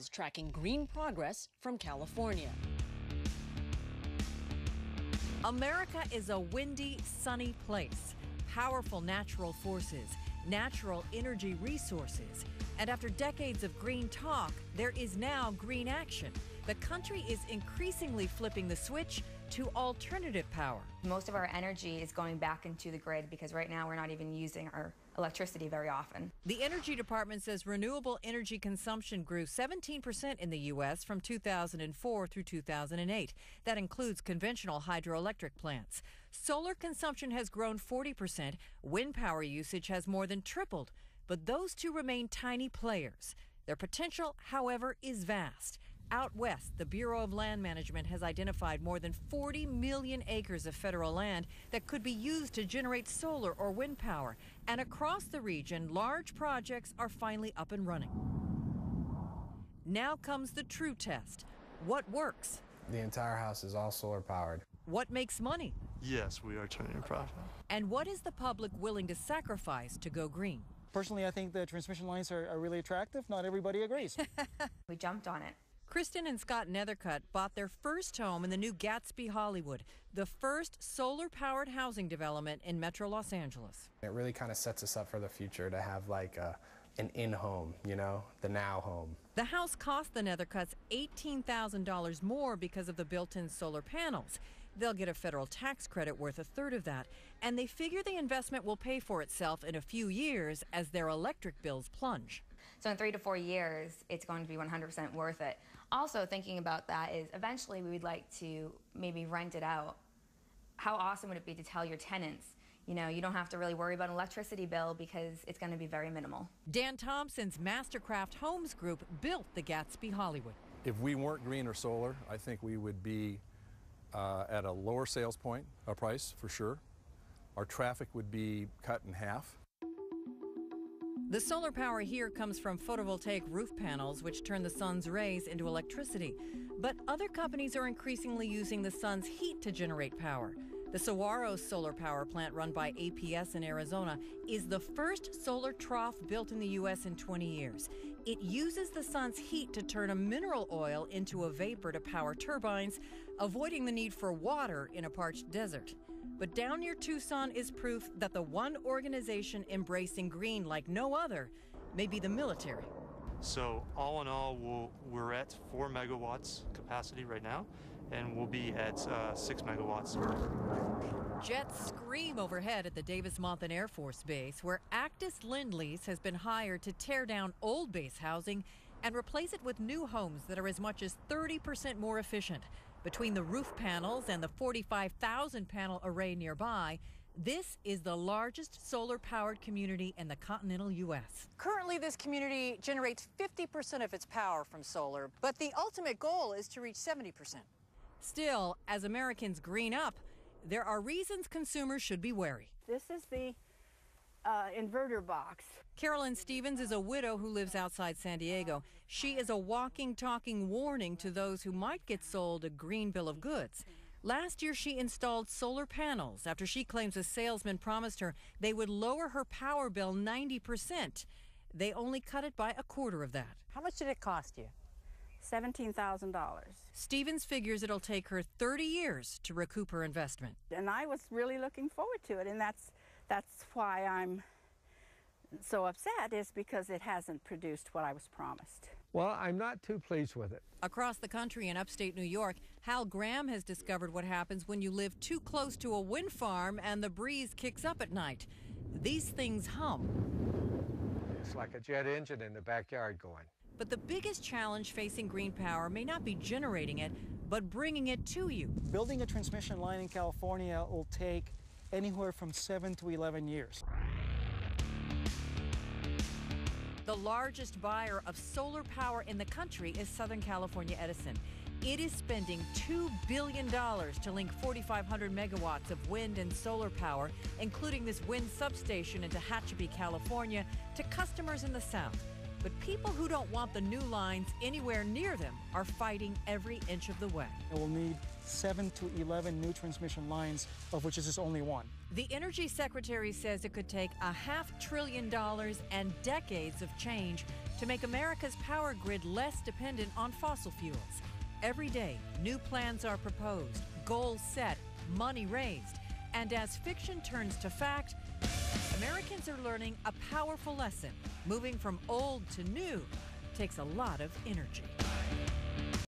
tracking green progress from California. America is a windy, sunny place. Powerful natural forces, natural energy resources. And after decades of green talk, there is now green action. The country is increasingly flipping the switch to alternative power. Most of our energy is going back into the grid because right now we're not even using our electricity very often. The Energy Department says renewable energy consumption grew 17% in the U.S. from 2004 through 2008. That includes conventional hydroelectric plants. Solar consumption has grown 40%. Wind power usage has more than tripled. But those two remain tiny players. Their potential, however, is vast. Out west, the Bureau of Land Management has identified more than 40 million acres of federal land that could be used to generate solar or wind power. And across the region, large projects are finally up and running. Now comes the true test. What works? The entire house is all solar powered. What makes money? Yes, we are turning a profit. And what is the public willing to sacrifice to go green? Personally, I think the transmission lines are really attractive. Not everybody agrees. We jumped on it. Kristen and Scott Nethercutt bought their first home in the new Gatsby Hollywood, the first solar-powered housing development in Metro Los Angeles. It really kind of sets us up for the future to have like an in-home, you know, the now home. The house cost the Nethercutts $18,000 more because of the built-in solar panels. They'll get a federal tax credit worth a third of that, and they figure the investment will pay for itself in a few years as their electric bills plunge. So in 3 to 4 years, it's going to be 100% worth it. Also thinking about that is eventually we would like to maybe rent it out. How awesome would it be to tell your tenants, you know, you don't have to really worry about an electricity bill because it's going to be very minimal. Dan Thompson's Mastercraft Homes Group built the Gatsby Hollywood. If we weren't green or solar, I think we would be at a lower sales point, a price for sure. Our traffic would be cut in half. The solar power here comes from photovoltaic roof panels, which turn the sun's rays into electricity. But other companies are increasingly using the sun's heat to generate power. The Saguaro solar power plant run by APS in Arizona is the first solar trough built in the U.S. in 20 years. It uses the sun's heat to turn a mineral oil into a vapor to power turbines, avoiding the need for water in a parched desert. But down near Tucson is proof that the one organization embracing green like no other may be the military. So all in all, we're at 4 megawatts capacity right now, and we'll be at 6 megawatts. Jets scream overhead at the Davis-Monthan Air Force Base, where Actis Lend-Lease has been hired to tear down old base housing and replace it with new homes that are as much as 30% more efficient. Between the roof panels and the 45,000 panel array nearby, this is the largest solar-powered community in the continental U.S. Currently, this community generates 50% of its power from solar, but the ultimate goal is to reach 70%. Still, as Americans green up, there are reasons consumers should be wary. This is the inverter box. Carolyn Stevens is a widow who lives outside San Diego. She is a walking, talking warning to those who might get sold a green bill of goods. Last year, she installed solar panels after she claims a salesman promised her they would lower her power bill 90%. They only cut it by a quarter of that. How much did it cost you? $17,000. Stevens figures it'll take her 30 years to recoup her investment. And I was really looking forward to it, and that's why I'm so upset, is because it hasn't produced what I was promised. Well, I'm not too pleased with it. Across the country in upstate New York, Hal Graham has discovered what happens when you live too close to a wind farm and the breeze kicks up at night. These things hum. It's like a jet engine in the backyard going. But the biggest challenge facing green power may not be generating it, but bringing it to you. Building a transmission line in California will take anywhere from 7 to 11 years. The largest buyer of solar power in the country is Southern California Edison. It is spending $2 billion to link 4,500 megawatts of wind and solar power, including this wind substation in Tehachapi, California, to customers in the South. But people who don't want the new lines anywhere near them are fighting every inch of the way. We'll need 7 to 11 new transmission lines, of which this is only one. The Energy Secretary says it could take $500 billion and decades of change to make America's power grid less dependent on fossil fuels. Every day, new plans are proposed, goals set, money raised. And as fiction turns to fact, Americans are learning a powerful lesson. Moving from old to new takes a lot of energy.